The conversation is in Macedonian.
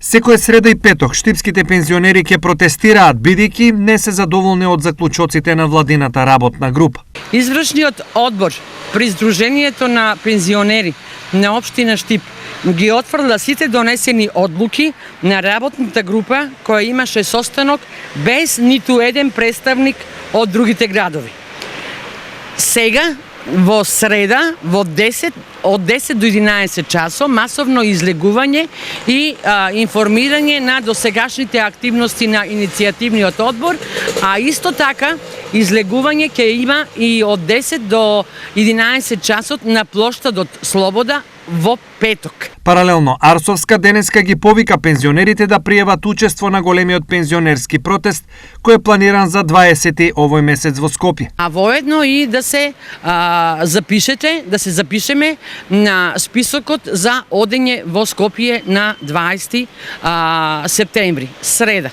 Секоја среда и петок штипските пензионери ќе протестираат бидејќи не се задоволни од заклучоците на владината работна група. Извршниот одбор при Сдруженијето на пензионери на општина Штип ги отфрла сите донесени одлуки на работната група која имаше состанок без ниту еден представник од другите градови. Сега во среда од 10 до 11 часот масовно излегување и информирање на досегашните активности на иницијативниот одбор, а исто така излегување ќе има и од 10 до 11 часот на плоштадот Слобода во петок. Паралелно, Арсовска денеска ги повика пензионерите да пријават учество на големиот пензионерски протест кој е планиран за 20 овој месец во Скопје. А воедно и да се запишеме на списокот за одење во Скопје на 20 септември, среда.